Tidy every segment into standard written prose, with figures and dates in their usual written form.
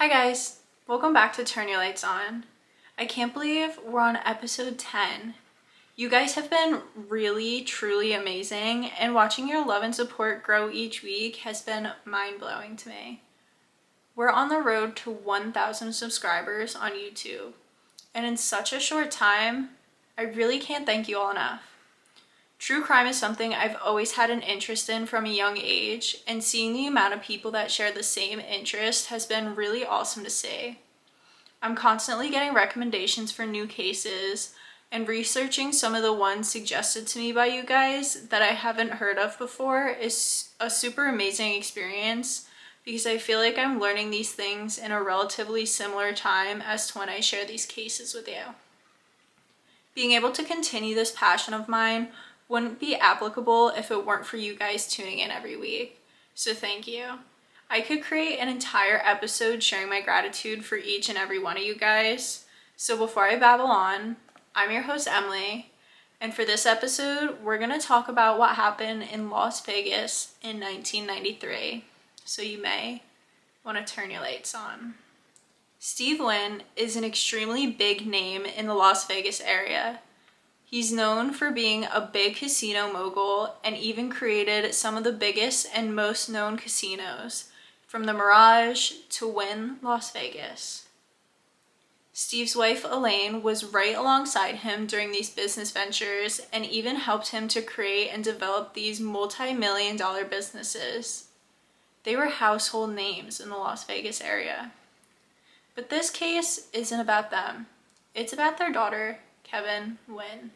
Hi guys, welcome back to Turn Your Lights On. I can't believe we're on episode 10. You guys have been really, truly amazing, and watching your love and support grow each week has been mind-blowing to me. We're on the road to 1,000 subscribers on YouTube, and in such a short time, I really can't thank you all enough. True crime is something I've always had an interest in from a young age, and seeing the amount of people that share the same interest has been really awesome to see. I'm constantly getting recommendations for new cases and researching some of the ones suggested to me by you guys that I haven't heard of before is a super amazing experience because I feel like I'm learning these things in a relatively similar time as to when I share these cases with you. Being able to continue this passion of mine wouldn't be applicable if it weren't for you guys tuning in every week. So thank you. I could create an entire episode sharing my gratitude for each and every one of you guys. So before I babble on, I'm your host Emily, and for this episode, we're going to talk about what happened in Las Vegas in 1993. So you may want to turn your lights on. Steve Wynn is an extremely big name in the Las Vegas area. He's known for being a big casino mogul and even created some of the biggest and most known casinos, from the Mirage to Wynn Las Vegas. Steve's wife Elaine was right alongside him during these business ventures and even helped him to create and develop these multi-million-dollar businesses. They were household names in the Las Vegas area. But this case isn't about them. It's about their daughter, Kevyn Wynn.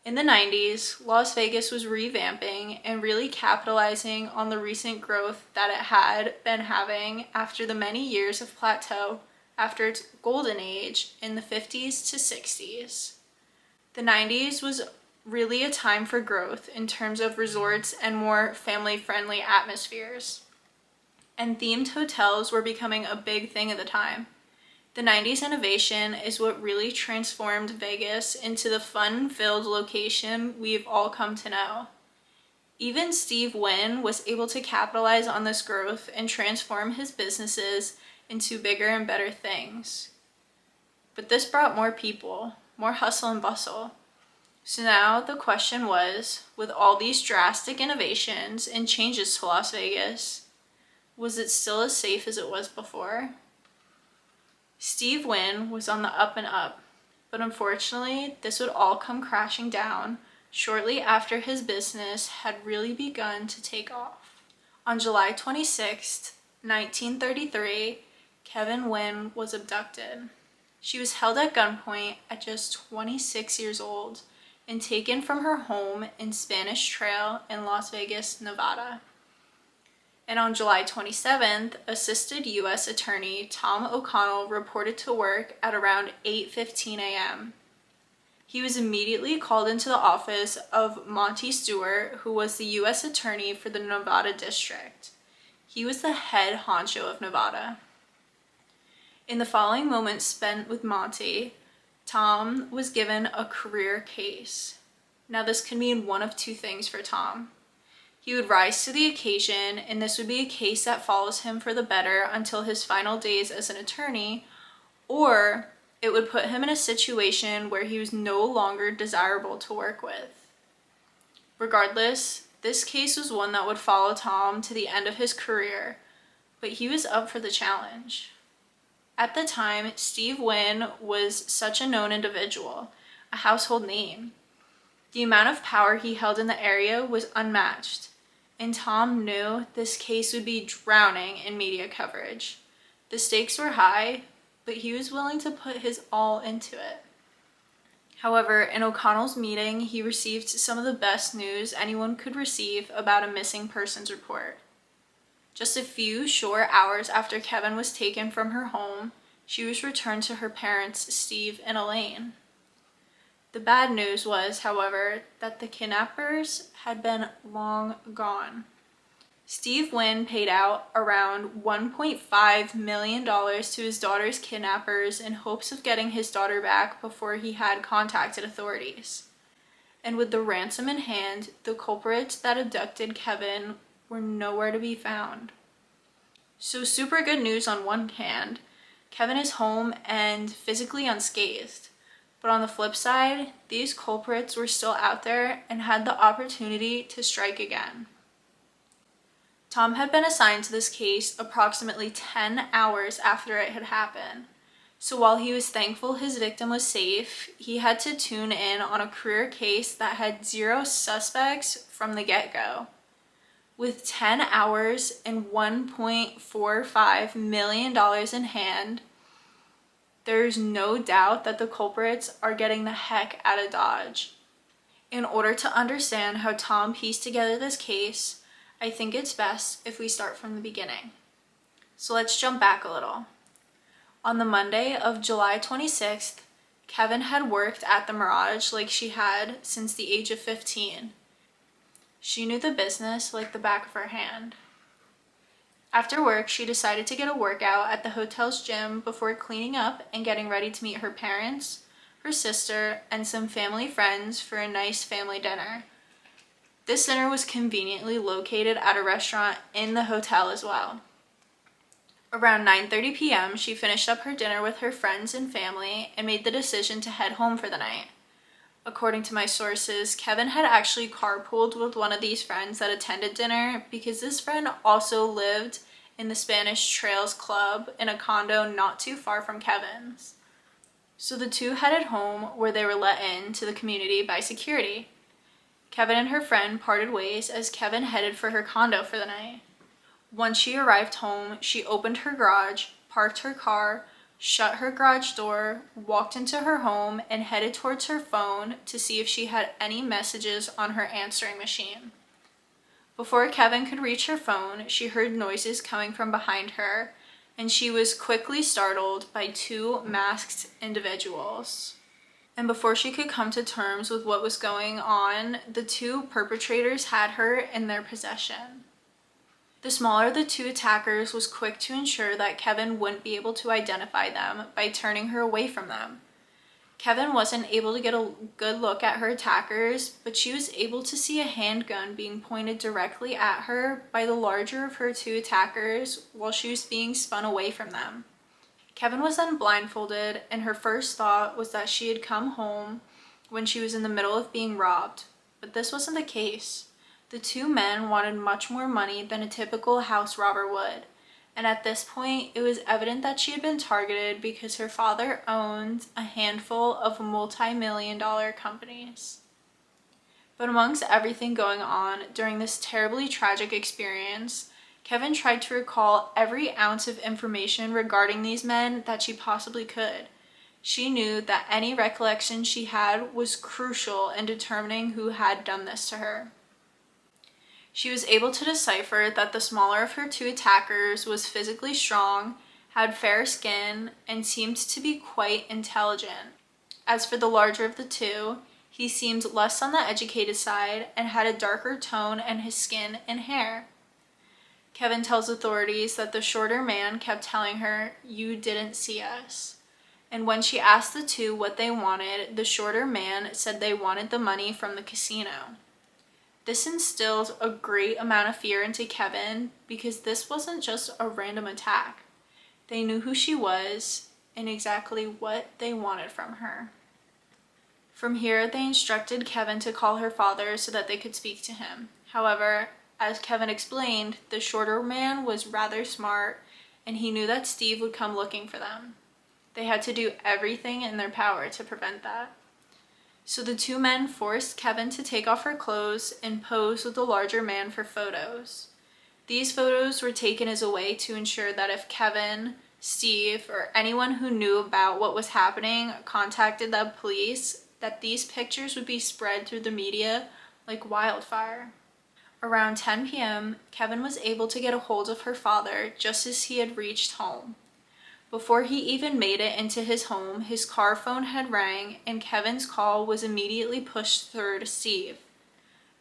In the 90s, Las Vegas was revamping and really capitalizing on the recent growth that it had been having after the many years of plateau after its golden age in the 50s to 60s. The 90s was really a time for growth in terms of resorts and more family-friendly atmospheres. And themed hotels were becoming a big thing at the time. The 90s innovation is what really transformed Vegas into the fun-filled location we've all come to know. Even Steve Wynn was able to capitalize on this growth and transform his businesses into bigger and better things. But this brought more people, more hustle and bustle. So now the question was, with all these drastic innovations and changes to Las Vegas, was it still as safe as it was before? Steve Wynn was on the up and up, but unfortunately, this would all come crashing down shortly after his business had really begun to take off. On July 26, 1933, Kevyn Wynn was abducted. She was held at gunpoint at just 26 years old and taken from her home in Spanish Trail in Las Vegas, Nevada. And on July 27th, Assistant U.S. Attorney Tom O'Connell reported to work at around 8:15 a.m. He was immediately called into the office of Monty Stewart, who was the U.S. Attorney for the Nevada District. He was the head honcho of Nevada. In the following moments spent with Monty, Tom was given a career case. Now this could mean one of two things for Tom. He would rise to the occasion, and this would be a case that follows him for the better until his final days as an attorney, or it would put him in a situation where he was no longer desirable to work with. Regardless, this case was one that would follow Tom to the end of his career, but he was up for the challenge. At the time, Steve Wynn was such a known individual, a household name. The amount of power he held in the area was unmatched, and Tom knew this case would be drowning in media coverage. The stakes were high, but he was willing to put his all into it. However, in O'Connell's meeting, he received some of the best news anyone could receive about a missing persons report. Just a few short hours after Kevyn was taken from her home, she was returned to her parents, Steve and Elaine. The bad news was, however, that the kidnappers had been long gone. Steve Wynn paid out around $1.5 million to his daughter's kidnappers in hopes of getting his daughter back before he had contacted authorities. And with the ransom in hand, the culprits that abducted Kevyn were nowhere to be found. So super good news on one hand, Kevyn is home and physically unscathed. But on the flip side, these culprits were still out there and had the opportunity to strike again. Tom had been assigned to this case approximately 10 hours after it had happened. So while he was thankful his victim was safe, he had to tune in on a career case that had 0 suspects from the get-go. With 10 hours and $1.45 million in hand, there's no doubt that the culprits are getting the heck out of Dodge. In order to understand how Tom pieced together this case, I think it's best if we start from the beginning. So let's jump back a little. On the Monday of July 26th, Kevyn had worked at the Mirage like she had since the age of 15. She knew the business like the back of her hand. After work, she decided to get a workout at the hotel's gym before cleaning up and getting ready to meet her parents, her sister, and some family friends for a nice family dinner. This dinner was conveniently located at a restaurant in the hotel as well. Around 9:30 p.m., she finished up her dinner with her friends and family and made the decision to head home for the night. According to my sources, Kevyn had actually carpooled with one of these friends that attended dinner because this friend also lived in the Spanish Trails Club in a condo not too far from Kevyn's. So the two headed home where they were let in to the community by security. Kevyn and her friend parted ways as Kevyn headed for her condo for the night. Once she arrived home, she opened her garage, parked her car, shut her garage door, walked into her home, and headed towards her phone to see if she had any messages on her answering machine. Before Kevyn could reach her phone, she heard noises coming from behind her, and she was quickly startled by 2 masked individuals. And before she could come to terms with what was going on, the 2 perpetrators had her in their possession. The smaller of the 2 attackers was quick to ensure that Kevyn wouldn't be able to identify them by turning her away from them. Kevyn wasn't able to get a good look at her attackers, but she was able to see a handgun being pointed directly at her by the larger of her 2 attackers while she was being spun away from them. Kevyn was then blindfolded, and her first thought was that she had come home when she was in the middle of being robbed, but this wasn't the case. The 2 men wanted much more money than a typical house robber would, and at this point it was evident that she had been targeted because her father owned a handful of multi-million-dollar companies. But amongst everything going on during this terribly tragic experience, Kevyn tried to recall every ounce of information regarding these men that she possibly could. She knew that any recollection she had was crucial in determining who had done this to her. She was able to decipher that the smaller of her 2 attackers was physically strong, had fair skin, and seemed to be quite intelligent. As for the larger of the 2, he seemed less on the educated side and had a darker tone in his skin and hair. Kevyn tells authorities that the shorter man kept telling her, "You didn't see us." And when she asked the 2 what they wanted, the shorter man said they wanted the money from the casino. This instilled a great amount of fear into Kevyn because this wasn't just a random attack. They knew who she was and exactly what they wanted from her. From here, they instructed Kevyn to call her father so that they could speak to him. However, as Kevyn explained, the shorter man was rather smart and he knew that Steve would come looking for them. They had to do everything in their power to prevent that. So the 2 men forced Kevyn to take off her clothes and pose with the larger man for photos. These photos were taken as a way to ensure that if Kevyn, Steve, or anyone who knew about what was happening contacted the police, that these pictures would be spread through the media like wildfire. Around 10 p.m., Kevyn was able to get a hold of her father just as he had reached home. Before he even made it into his home, his car phone had rang and Kevyn's call was immediately pushed through to Steve.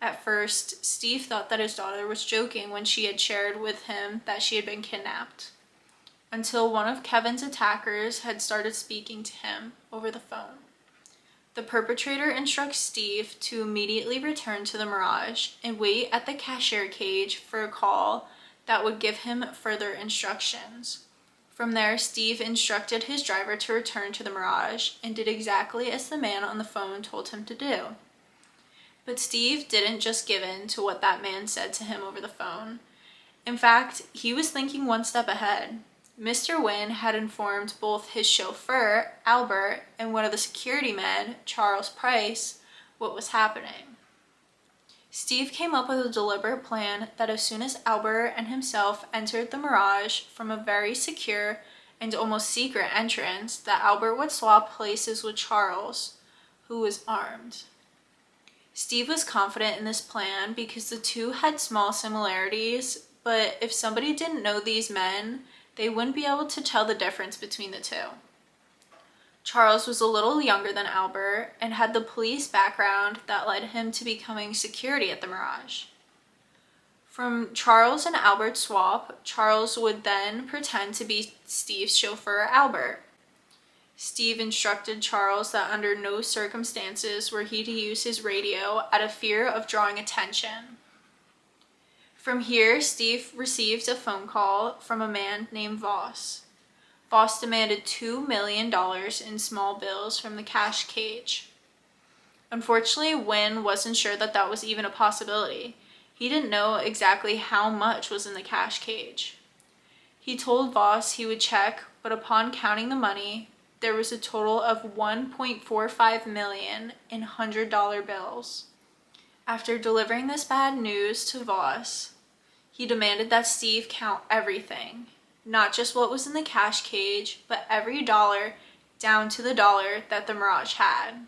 At first, Steve thought that his daughter was joking when she had shared with him that she had been kidnapped, until one of Kevyn's attackers had started speaking to him over the phone. The perpetrator instructs Steve to immediately return to the Mirage and wait at the cashier cage for a call that would give him further instructions. From there, Steve instructed his driver to return to the Mirage and did exactly as the man on the phone told him to do. But Steve didn't just give in to what that man said to him over the phone. In fact, he was thinking one step ahead. Mr. Wynn had informed both his chauffeur, Albert, and one of the security men, Charles Price, what was happening. Steve came up with a deliberate plan that as soon as Albert and himself entered the Mirage from a very secure and almost secret entrance, that Albert would swap places with Charles, who was armed. Steve was confident in this plan because the two had small similarities, but if somebody didn't know these men, they wouldn't be able to tell the difference between the two. Charles was a little younger than Albert and had the police background that led him to becoming security at the Mirage. From Charles and Albert's swap, Charles would then pretend to be Steve's chauffeur, Albert. Steve instructed Charles that under no circumstances were he to use his radio out of fear of drawing attention. From here, Steve received a phone call from a man named Voss. Voss demanded $2 million in small bills from the cash cage. Unfortunately, Wynn wasn't sure that that was even a possibility. He didn't know exactly how much was in the cash cage. He told Voss he would check, but upon counting the money, there was a total of $1.45 million in $100 bills. After delivering this bad news to Voss, he demanded that Steve count everything, not just what was in the cash cage, but every dollar down to the dollar that the Mirage had.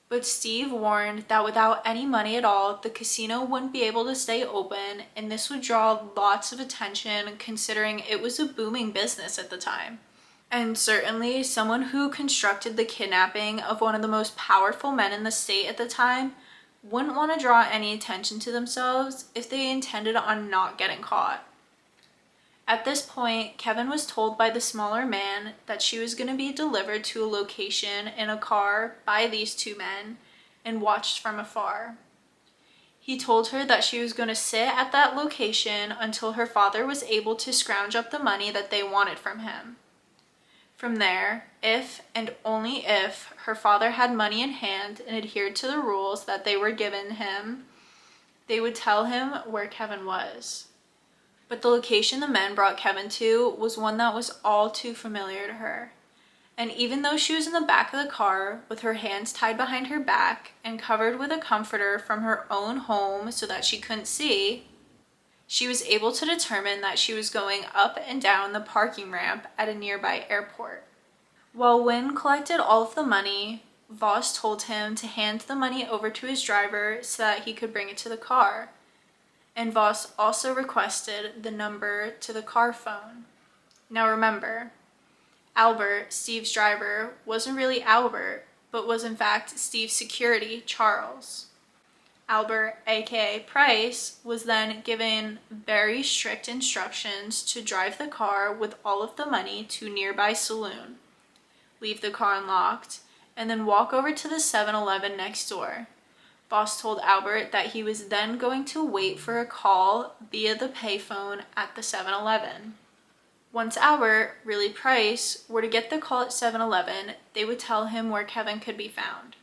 But Steve warned that without any money at all, the casino wouldn't be able to stay open, and this would draw lots of attention considering it was a booming business at the time. And certainly someone who constructed the kidnapping of one of the most powerful men in the state at the time wouldn't want to draw any attention to themselves if they intended on not getting caught. At this point, Kevyn was told by the smaller man that she was going to be delivered to a location in a car by these two men and watched from afar. He told her that she was going to sit at that location until her father was able to scrounge up the money that they wanted from him. From there, if and only if her father had money in hand and adhered to the rules that they were given him, they would tell him where Kevyn was. But the location the men brought Kevyn to was one that was all too familiar to her. And even though she was in the back of the car with her hands tied behind her back and covered with a comforter from her own home so that she couldn't see, she was able to determine that she was going up and down the parking ramp at a nearby airport. While Wynn collected all of the money, Voss told him to hand the money over to his driver so that he could bring it to the car. And Voss also requested the number to the car phone. Now remember, Albert, Steve's driver, wasn't really Albert, but was in fact Steve's security, Charles. Albert, aka Price, was then given very strict instructions to drive the car with all of the money to a nearby saloon, leave the car unlocked, and then walk over to the 7-Eleven next door. Voss told Albert that he was then going to wait for a call via the payphone at the 7-Eleven. Once Albert, really Price, were to get the call at 7-Eleven, they would tell him where Kevyn could be found.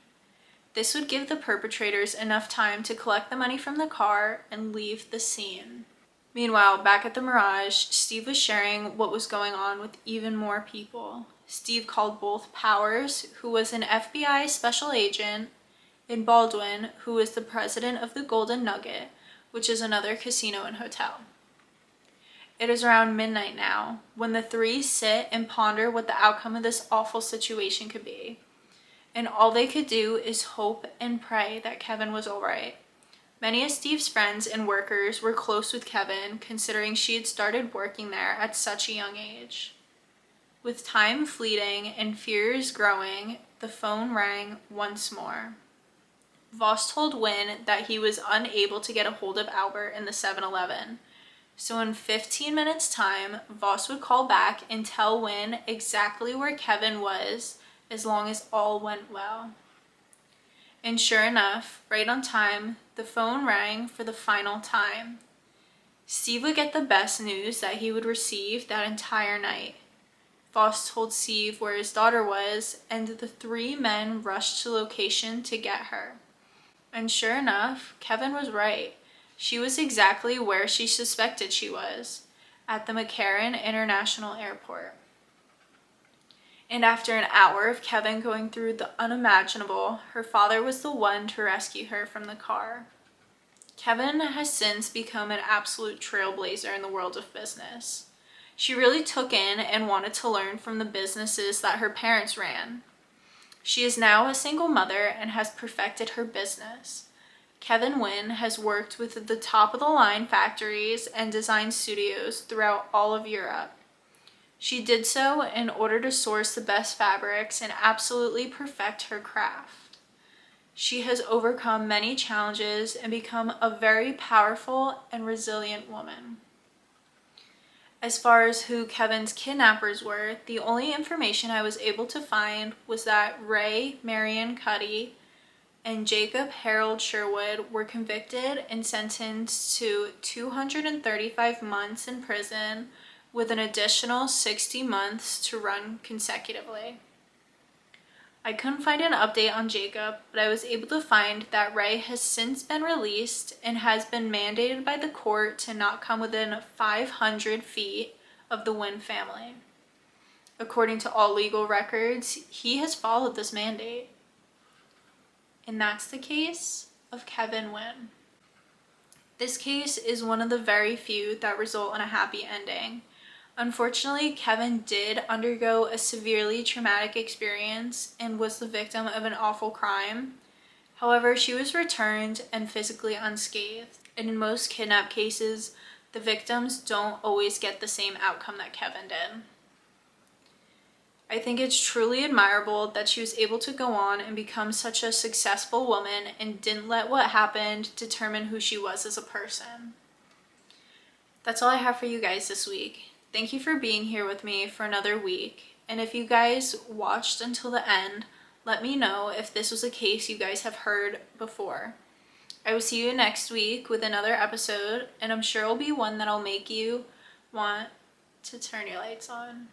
This would give the perpetrators enough time to collect the money from the car and leave the scene. Meanwhile, back at the Mirage, Steve was sharing what was going on with even more people. Steve called both Powers, who was an FBI special agent, and Baldwin, who was the president of the Golden Nugget, which is another casino and hotel. It is around midnight now, when the three sit and ponder what the outcome of this awful situation could be. And all they could do is hope and pray that Kevyn was alright. Many of Steve's friends and workers were close with Kevyn, considering she had started working there at such a young age. With time fleeting and fears growing, the phone rang once more. Voss told Wynn that he was unable to get a hold of Albert in the 7-Eleven. So in 15 minutes' time, Voss would call back and tell Wynn exactly where Kevyn was, as long as all went well. And sure enough, right on time, the phone rang for the final time. Steve would get the best news that he would receive that entire night. Voss told Steve where his daughter was, and the three men rushed to the location to get her. And sure enough, Kevyn was right. She was exactly where she suspected she was, at the McCarran International Airport. And after an hour of Kevyn going through the unimaginable, her father was the one to rescue her from the car. Kevyn has since become an absolute trailblazer in the world of business. She really took in and wanted to learn from the businesses that her parents ran. She is now a single mother and has perfected her business. Steve Wynn has worked with the top-of-the-line factories and design studios throughout all of Europe. She did so in order to source the best fabrics and absolutely perfect her craft. She has overcome many challenges and become a very powerful and resilient woman. As far as who Kevyn's kidnappers were, the only information I was able to find was that Ray Marion Cuddy and Jacob Harold Sherwood were convicted and sentenced to 235 months in prison with an additional 60 months to run consecutively. I couldn't find an update on Jacob, but I was able to find that Ray has since been released and has been mandated by the court to not come within 500 feet of the Wynn family. According to all legal records, he has followed this mandate. And that's the case of Kevyn Wynn. This case is one of the very few that result in a happy ending. Unfortunately, Kevyn did undergo a severely traumatic experience and was the victim of an awful crime. However, she was returned and physically unscathed. And in most kidnap cases, the victims don't always get the same outcome that Kevyn did. I think it's truly admirable that she was able to go on and become such a successful woman and didn't let what happened determine who she was as a person. That's all I have for you guys this week. Thank you for being here with me for another week. And if you guys watched until the end, let me know if this was a case you guys have heard before. I will see you next week with another episode, and I'm sure it'll be one that'll make you want to turn your lights on.